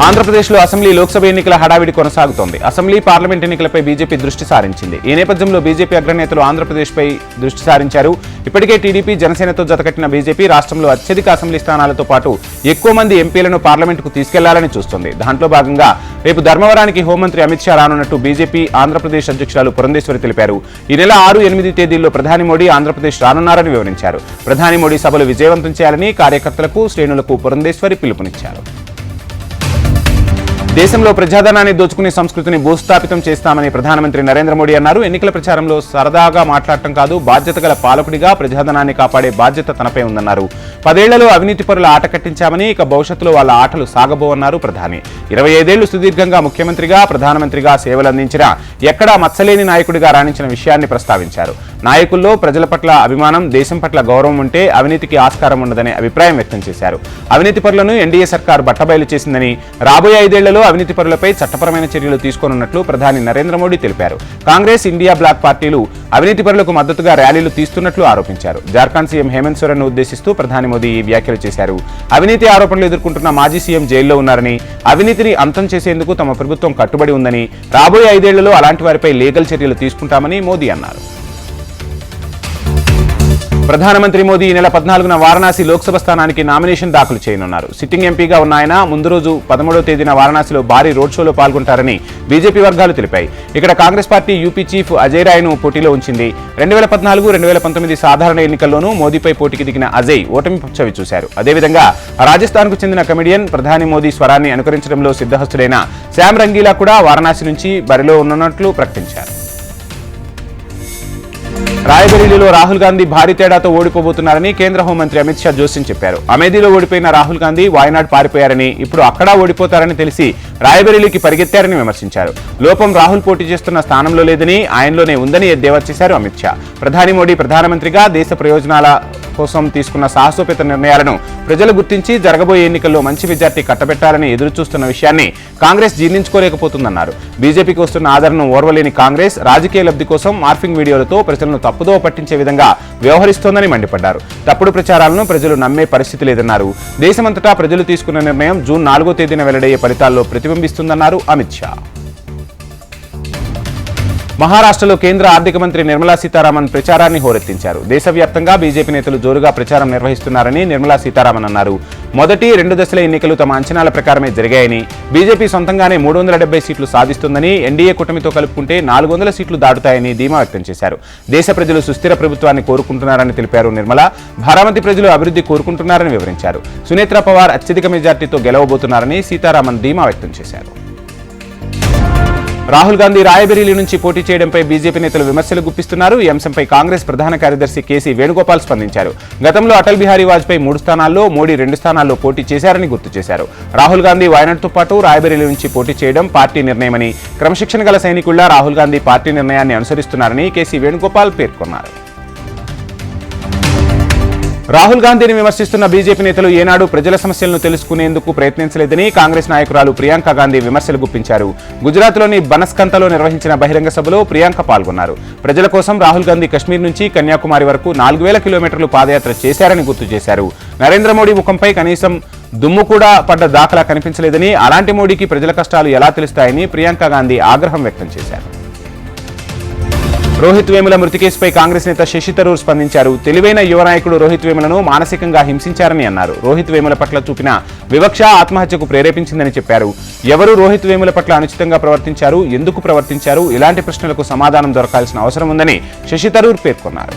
ఆంధ్రప్రదేశ్లో అసెంబ్లీ, లోక్సభ ఎన్నికల హడావిడి కొనసాగుతోంది. అసెంబ్లీ, పార్లమెంట్ ఎన్నికలపై బీజేపీ దృష్టి సారించింది. ఈ నేపథ్యంలో బీజేపీ అగ్రనేతలు ఆంధ్రప్రదేశ్పై దృష్టి సారించారు. ఇప్పటికే టీడీపీ, జనసేనతో జతకట్టిన బీజేపీ రాష్ట్రంలో అత్యధిక అసెంబ్లీ స్థానాలతో పాటు ఎక్కువ మంది ఎంపీలను పార్లమెంటుకు తీసుకెళ్లాలని చూస్తోంది. దాంట్లో భాగంగా రేపు ధర్మవరానికి హోంమంత్రి అమిత్ షా రానున్నట్టు బీజేపీ ఆంధ్రప్రదేశ్ అధ్యక్షురాలు పురంధేశ్వరి తెలిపారు. ఈ నెల 6, 8 తేదీల్లో ప్రధాని మోడీ ఆంధ్రప్రదేశ్ రానున్నారని వివరించారు. ప్రధాని మోడీ సభలు విజయవంతం చేయాలని కార్యకర్తలకు, శ్రేణులకు పురంధేశ్వరి పిలుపునిచ్చారు. దేశంలో ప్రజాధనాన్ని దోచుకునే సంస్కృతిని భూస్థాపితం చేస్తామని ప్రధానమంత్రి నరేంద్ర మోడీ అన్నారు. ఎన్నికల ప్రచారంలో సరదాగా మాట్లాడటం కాదు, బాధ్యత గల పాలకుడిగా ప్రజాధనాన్ని కాపాడే బాధ్యత తనపై ఉందన్నారు. 10 ఏళ్లలో అవినీతి పరుల ఆట కట్టించామని, ఇక భవిష్యత్తులో వాళ్ళ ఆటలు సాగబోవన్నారు ప్రధాని. 25 ఏళ్లు సుదీర్ఘంగా ముఖ్యమంత్రిగా, ప్రధానమంత్రిగా సేవలందించిన, ఎక్కడా మచ్చలేని నాయకుడిగా రాణించిన విషయాన్ని ప్రస్తావించారు. నాయకుల్లో ప్రజల పట్ల అభిమానం, దేశం పట్ల గౌరవం ఉంటే అవినీతికి ఆస్కారం ఉండదనే అభిప్రాయం వ్యక్తం చేశారు. అవినీతి పరులను ఎన్డీఏ సర్కార్ బట్టబయలు చేసిందని, రాబోయే 5 ఏళ్లలో అవినీతి పరులపై చట్టపరమైన చర్యలు తీసుకోనున్నట్లు ప్రధాని నరేంద్ర మోడీ తెలిపారు. కాంగ్రెస్, ఇండియా బ్లాక్ పార్టీలు అవినీతి పరులకు మద్దతుగా ర్యాలీలు తీస్తున్నట్లు ఆరోపించారు. జార్ఖండ్ సీఎం హేమంత్ సోరెన్ను ఉద్దేశిస్తూ ప్రధాని మోదీ ఈ వ్యాఖ్యలు చేశారు. అవినీతి ఆరోపణలు ఎదుర్కొంటున్న మాజీ సీఎం జైల్లో ఉన్నారని, అవినీతిని అంతం చేసేందుకు తమ ప్రభుత్వం కట్టుబడి ఉందని, రాబోయే 5 ఏళ్లలో అలాంటి వారిపై లీగల్ చర్యలు తీసుకుంటామని మోదీ అన్నారు. ప్రధానమంత్రి మోదీ ఈ నెల 14న వారణాసి లోక్సభ స్థానానికి నామినేషన్ దాఖలు చేయనున్నారు. సిట్టింగ్ ఎంపీగా ఉన్న ఆయన ముందు రోజు 13వ తేదీన వారణాసిలో భారీ రోడ్ షోలో పాల్గొంటారని బీజేపీ వర్గాలు తెలిపాయి. ఇక్కడ Congress party UP chief Ajay రాయ్ను పోటీలో ఉంచింది. 2014-2019 సాధారణ ఎన్నికల్లోనూ మోదీపై పోటీకి దిగిన అజయ్ ఓటమి చవిచూశారు. అదేవిధంగా రాజస్థాన్కు చెందిన కమెడియన్ ప్రధాని మోదీ స్వరాన్ని అనుకరించడంలో సిద్ధహస్తుడైన శ్యామ్ రంగీలా కూడా వారణాసి నుంచి బరిలో ఉన్నట్లు ప్రకటించారు. రాయబరేలీలో రాహుల్ గాంధీ భారీ తేడాతో ఓడిపోబోతున్నారని కేంద్ర హోంమంత్రి అమిత్ షా జోస్యం చెప్పారు. అమేథీలో ఓడిపోయిన రాహుల్ గాంధీ వాయనాడ్ పారిపోయారని, ఇప్పుడు అక్కడా ఓడిపోతారని తెలిసి రాయబరేలీకి పరిగెత్తారని విమర్శించారు. లోపం రాహుల్ పోటీ చేస్తున్న స్థానంలో లేదని, ఆయనలోనే ఉందని ఎద్దేవా చేశారు అమిత్ షా. ప్రధాని మోడీ ప్రధానమంత్రిగా దేశ ప్రయోజనాల కోసం తీసుకున్న సాహసోపేత నిర్ణయాలను ప్రజలు గుర్తించి జరగబోయే ఎన్నికల్లో మంచి విజయాన్ని కట్టబెట్టాలని ఎదురుచూస్తున్న విషయాన్ని కాంగ్రెస్ జీర్ణించుకోలేకపోతుందన్నారు. బీజేపీకి వస్తున్న ఆదరణను ఓర్వలేని కాంగ్రెస్ రాజకీయ లబ్ధి కోసం మార్ఫింగ్ వీడియోలతో ప్రజలను తప్పుదో పట్టించే విధంగా వ్యవహరిస్తోందని మండిపడ్డారు. తప్పుడు ప్రచారాలను ప్రజలు నమ్మే పరిస్థితి లేదన్నారు. దేశమంతటా ప్రజలు తీసుకున్న నిర్ణయం జూన్ 4వ తేదీన వెల్లడయ్యే ఫలితాల్లో ప్రతిబింబిస్తుందన్నారు అమిత్ షా. మహారాష్ట్రలో కేంద్ర ఆర్థిక మంత్రి నిర్మలా సీతారామన్ ప్రచారాన్ని హోరెత్తించారు. దేశవ్యాప్తంగా బీజేపీ నేతలు జోరుగా ప్రచారం నిర్వహిస్తున్నారని నిర్మలా సీతారామన్ అన్నారు. మొదటి 2 దశల ఎన్నికలు తమ అంచనాల ప్రకారమే జరిగాయని, బీజేపీ సొంతంగానే 370 సీట్లు సాధిస్తుందని, ఎన్డీఏ కూటమితో కలుపుకుంటే 400 సీట్లు దాటుతాయని ధీమా వ్యక్తం చేశారు. దేశ ప్రజలు సుస్థిర ప్రభుత్వాన్ని కోరుకుంటున్నారని తెలిపారు నిర్మలా. బారామతి ప్రజలు అభివృద్ధి కోరుకుంటున్నారని వివరించారు. సునేత్రా పవార్ అత్యధిక మెజార్టీతో గెలవబోతున్నారని సీతారామన్ ధీమా వ్యక్తం చేశారు. రాహుల్ గాంధీ రాయబరేలీ నుంచి పోటీ చేయడంపై బీజేపీ నేతలు విమర్శలు గుప్పిస్తున్నారు. ఈ అంశంపై కాంగ్రెస్ ప్రధాన కార్యదర్శి కేసీ వేణుగోపాల్ స్పందించారు. గతంలో అటల్ బిహారీ వాజ్పేయి 3 స్థానాల్లో, మోడీ 2 స్థానాల్లో పోటీ చేశారని గుర్తు చేశారు. రాహుల్ గాంధీ వాయనాడ్తో పాటు రాయబరేలీ నుంచి పోటీ చేయడం పార్టీ నిర్ణయమని, క్రమశిక్షణ గల సైనికుల్లా రాహుల్ గాంధీ పార్టీ నిర్ణయాన్ని అనుసరిస్తున్నారని కేసీ వేణుగోపాల్ పేర్కొన్నారు. రాహుల్ గాంధీని విమర్శిస్తున్న బీజేపీ నేతలు ఏనాడు ప్రజల సమస్యలను తెలుసుకునేందుకు ప్రయత్నించలేదని కాంగ్రెస్ నాయకురాలు ప్రియాంక గాంధీ విమర్శలు గుప్పించారు. గుజరాత్లోని బనస్కంతలో నిర్వహించిన బహిరంగ సభలో ప్రియాంక పాల్గొన్నారు. ప్రజల కోసం రాహుల్ గాంధీ కశ్మీర్ నుంచి కన్యాకుమారి వరకు 4000 కిలోమీటర్లు పాదయాత్ర చేశారని గుర్తు చేశారు. నరేంద్ర మోడీ ముఖంపై కనీసం దుమ్ము కూడా పడ్డ దాఖలా కనిపించలేదని, అలాంటి మోడీకి ప్రజల కష్టాలు ఎలా తెలుస్తాయని ప్రియాంక గాంధీ ఆగ్రహం వ్యక్తం చేశారు. రోహిత్ వేముల మృతి కేసుపై కాంగ్రెస్ నేత శశి థరూర్ స్పందించారు. తెలివైన యువ నాయకుడు రోహిత్ వేములను మానసికంగా హింసించారని అన్నారు. రోహిత్ వేముల పట్ల చూపిన వివక్ష ఆత్మహత్యకు ప్రేరేపించిందని చెప్పారు. ఎవరు రోహిత్ వేముల పట్ల అనుచితంగా ప్రవర్తించారు, ఎందుకు ప్రవర్తించారు, ఇలాంటి ప్రశ్నలకు సమాధానం దొరకాల్సిన అవసరం ఉందని శశి థరూర్ పేర్కొన్నారు.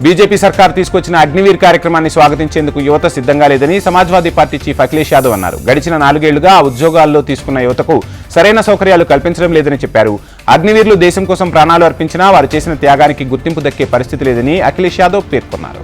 బీజేపీ సర్కార్ తీసుకొచ్చిన అగ్నివీర్ కార్యక్రమాన్ని స్వాగతించేందుకు యువత సిద్ధంగా లేదని సమాజ్వాదీ పార్టీ చీఫ్ అఖిలేష్ యాదవ్ అన్నారు. గడిచిన 4 ఏళ్లుగా ఆ ఉద్యోగాల్లో తీసుకున్న యువతకు సరైన సౌకర్యాలు కల్పించడం లేదని చెప్పారు. అగ్నివీర్లు దేశం కోసం ప్రాణాలు అర్పించినా వారు చేసిన త్యాగానికి గుర్తింపు దక్కే పరిస్థితి లేదని అఖిలేష్ యాదవ్ పేర్కొన్నారు.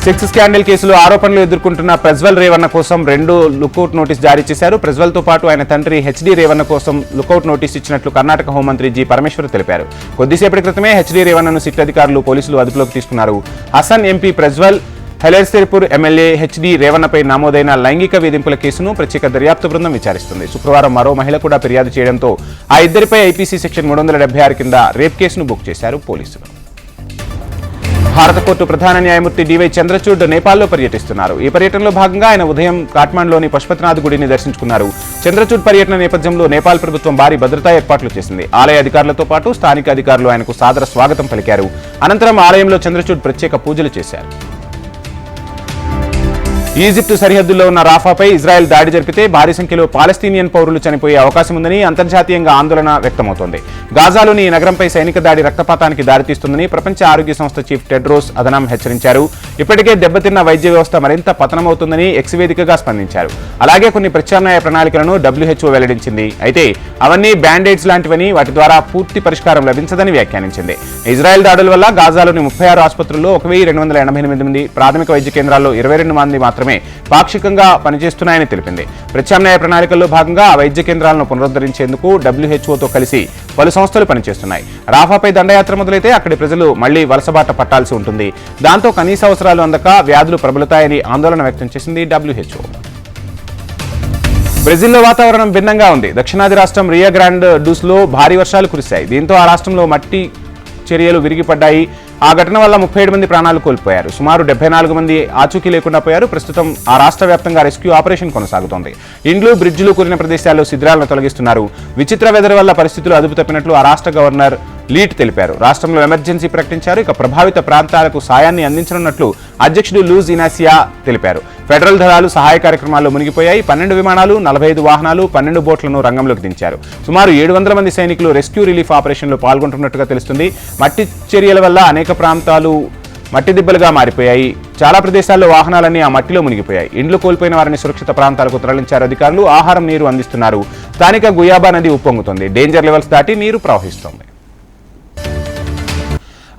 సెక్స్ స్కాండల్ కేసులో ఆరోపణలు ఎదుర్కొంటున్న ప్రజ్వల్ రేవన్న కోసం 2 లుకౌట్ నోటీస్ జారీ చేశారు. ప్రజ్వల్తో పాటు ఆయన తండ్రి హెచ్డి రేవన్న కోసం లుకౌట్ నోటీస్ ఇచ్చినట్లు కర్ణాటక హోంమంత్రి జి పరమేశ్వర్ తెలిపారు. కొద్దిసేపటి క్రితమే హెచ్డి రేవన్నను సిట్ అధికారులు పోలీసులు అదుపులోకి తీసుకున్నారు. హసన్ ఎంపీ ప్రజ్వల్, హెలెర్సిర్పూర్ ఎమ్మెల్యే హెచ్డి రేవన్నపై నమోదైన లైంగిక వేధింపుల కేసును ప్రత్యేక దర్యాప్తు బృందం విచారిస్తుంది. శుక్రవారం మరో మహిళ కూడా ఫిర్యాదు చేయడంతో ఆ ఇద్దరిపై ఐపీసీ సెక్షన్ 376 కింద రేప్ కేసును బుక్ చేశారు పోలీసులు. భారత కోర్టు ప్రధాన న్యాయమూర్తి డివై చంద్రచూడ్ నేపాల్లో పర్యటిస్తున్నారు. ఈ పర్యటనలో భాగంగా ఆయన ఉదయం కాఠ్మండ్లోని పశుపతినాథ్ గుడిని దర్శించుకున్నారు. చంద్రచూడ్ పర్యటన నేపథ్యంలో నేపాల్ ప్రభుత్వం భారీ భద్రతా ఏర్పాట్లు చేసింది. ఆలయ అధికారులతో పాటు స్థానిక అధికారులు ఆయనకు సాదర స్వాగతం పలికారు. అనంతరం ఆలయంలో చంద్రచూడ్ ప్రత్యేక పూజలు చేశారు. ఈజిప్టు సరిహద్దుల్లో ఉన్న రాఫాపై ఇజ్రాయెల్ దాడి జరిపితే భారీ సంఖ్యలో పాలస్తీనియన్ పౌరులు చనిపోయే అవకాశం ఉందని అంతర్జాతీయంగా ఆందోళన వ్యక్తమవుతోంది. గాజాలోని ఈ నగరంపై సైనిక దాడి రక్తపాతానికి దారితీస్తుందని ప్రపంచ ఆరోగ్య సంస్థ చీఫ్ టెడ్రోస్ అధనాం హెచ్చరించారు. ఇప్పటికే దెబ్బతిన్న వైద్య వ్యవస్థ మరింత పతనమవుతుందని ఎక్స్ వేదికగా స్పందించారు. అలాగే కొన్ని ప్రత్యామ్నాయ ప్రణాళికలను WHO వెల్లడించింది. అయితే అవన్నీ బ్యాండేడ్స్ లాంటివని, వాటి ద్వారా పూర్తి పరిష్కారం లభించదని వ్యాఖ్యానించింది. ఇజ్రాయెల్ దాడుల వల్ల గాజాలోని 36 ఆసుపత్రుల్లో 1288 మంది, ప్రాథమిక వైద్య కేంద్రాల్లో 22 మంది మాత్రమే పాక్షికంగా పనిచేస్తున్నాయని తెలిపింది. ప్రత్యామ్నాయ ప్రణాళికల్లో భాగంగా ఆ వైద్య కేంద్రాలను పునరుద్ధరించేందుకు WHOతో కలిసి పలు సంస్థలు పనిచేస్తున్నాయి. రాఫాపై దండయాత్ర మొదలైతే అక్కడి ప్రజలు మళ్లీ వలసబాట పట్టాల్సి ఉంటుంది. దాంతో కనీస అవసరాలు అందక వ్యాధులు ప్రబలుతాయని ఆందోళన వ్యక్తం చేసింది WHO. బ్రెజిల్లో వాతావరణం భిన్నంగా ఉంది. దక్షిణాది రాష్ట్రం రియో గ్రాండ్ డూస్లో భారీ వర్షాలు కురిశాయి. దీంతో ఆ రాష్ట్రంలో మట్టి చర్యలు విరిగిపడ్డాయి. ఆ ఘటన వల్ల 37 మంది ప్రాణాలు కోల్పోయారు. సుమారు 74 మంది ఆచూకీ లేకుండా పోయారు. ప్రస్తుతం ఆ రాష్ట్ర వ్యాప్తంగా రెస్క్యూ ఆపరేషన్ కొనసాగుతోంది. ఇండ్లు, బ్రిడ్జిలు కూలిన ప్రదేశాల్లో శిథిరాలను తొలగిస్తున్నారు. విచిత్ర వెదర్ వల్ల పరిస్థితులు అదుపు తప్పినట్లు ఆ రాష్ట్ర గవర్నర్ లీట్ తెలిపారు. రాష్ట్రంలో ఎమర్జెన్సీ ప్రకటించారు. ఇక ప్రభావిత ప్రాంతాలకు సాయాన్ని అందించనున్నట్లు అధ్యక్షుడు లూజ్ ఇనాసియా తెలిపారు. ఫెడరల్ దళాలు సహాయ కార్యక్రమాల్లో మునిగిపోయాయి. 12 విమానాలు, 45 వాహనాలు, 12 బోట్లను రంగంలోకి దించారు. సుమారు 700 మంది సైనికులు రెస్క్యూ రిలీఫ్ ఆపరేషన్లో పాల్గొంటున్నట్టుగా తెలుస్తుంది. మట్టి చర్యల వల్ల అనేక ప్రాంతాలు మట్టి దిబ్బలుగా మారిపోయాయి. చాలా ప్రదేశాల్లో వాహనాలన్నీ ఆ మట్టిలో మునిగిపోయాయి. ఇండ్లు కోల్పోయిన వారిని సురక్షిత ప్రాంతాలకు తరలించారు అధికారులు. ఆహారం, నీరు అందిస్తున్నారు. స్థానిక గుయాబా నది ఉప్పొంగుతోంది. డేంజర్ లెవెల్స్ దాటి నీరు ప్రవహిస్తోంది.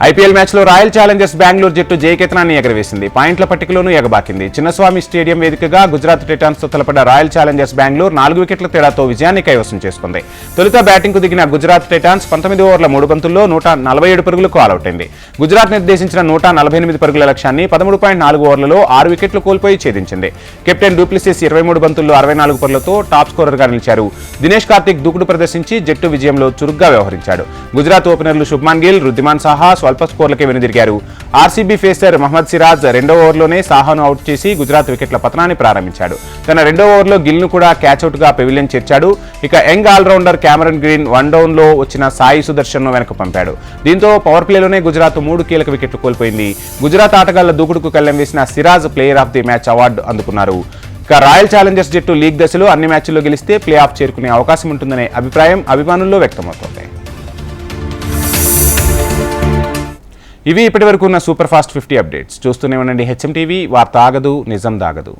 ఐపీఎల్ మ్యాచ్లో రాయల్ ఛాలెంజర్స్ బెంగళూరు జట్టు జయకేతనాన్ని ఎగరవేసింది. పాయింట్ల పట్టికలోనూ ఎగబాకింది. చిన్నస్వామి స్టేడియం వేదికగా గుజరాత్ టైటాన్స్తో తలపడ్డ రాయల్ ఛాలెంజర్స్ బెంగళూరు 4 వికెట్ల తేడాతో విజయాన్ని కైవసం చేసుకుంది. తొలుత బ్యాటింగ్కు దిగిన గుజరాత్ టైటాన్స్ 19 ఓవర్ల 3 బంతుల్లో 147 పరుగులకు ఆలౌట్ అయింది. గుజరాత్ నిర్దేశించిన 148 పరుగుల లక్ష్యాన్ని 13.4 ఓవర్లలో 6 వికెట్లు కోల్పోయి ఛేదించింది. కెప్టెన్ డూప్లిసిస్ 23 బంతుల్లో 64 పరుగులతో టాప్ స్కోరర్గా నిలిచారు. దినేష్ కార్తిక్ దూకుడు ప్రదర్శించి జట్టు విజయంలో చురుగ్గా వ్యవహరించాడు. గుజరాత్ ఓపెనర్లు శుభ్మాన్ గిల్, రుద్దిమాన్ సాహా స్వల్ప స్కోర్లకే వెనుదిరిగారు. ఆర్సీబీ ఫేసర్ మహమ్మద్ సిరాజ్ 2వ ఓవర్లోనే సాహాను అవుట్ చేసి గుజరాత్ వికెట్ల పతనాన్ని ప్రారంభించాడు. తన 2వ ఓవర్లో గిల్ను కూడా క్యాచ్అవుట్గా పెవిలియన్ చేర్చాడు. ఇక యంగ్ ఆల్రౌండర్ క్యామరన్ గ్రీన్ 1 డౌన్లో వచ్చిన సాయి సుదర్శన్ను వెనక్కు పంపాడు. దీంతో పవర్ ప్లేలోనే గుజరాత్ 3 కీలక వికెట్లు కోల్పోయింది. గుజరాత్ ఆటగాళ్ల దూకుడుకు కళ్లెం వేసిన Siraj player of the match award అందుకున్నారు. ఇక రాయల్ ఛాలెంజర్స్ జట్టు లీగ్ దశలో అన్ని మ్యాచ్ల్లో గెలిస్తే ప్లే ఆఫ్ చేరుకునే అవకాశం ఉంటుందనే అభిప్రాయం అభిమానుల్లో వ్యక్తమవుతోంది. ఇవి ఇప్పటివరకు ఉన్న సూపర్ ఫాస్ట్ 50 అప్డేట్స్. చూస్తూనే ఉండండి హెచ్ఎం టీవీ. వార్త ఆగదు, నిజం దాగదు.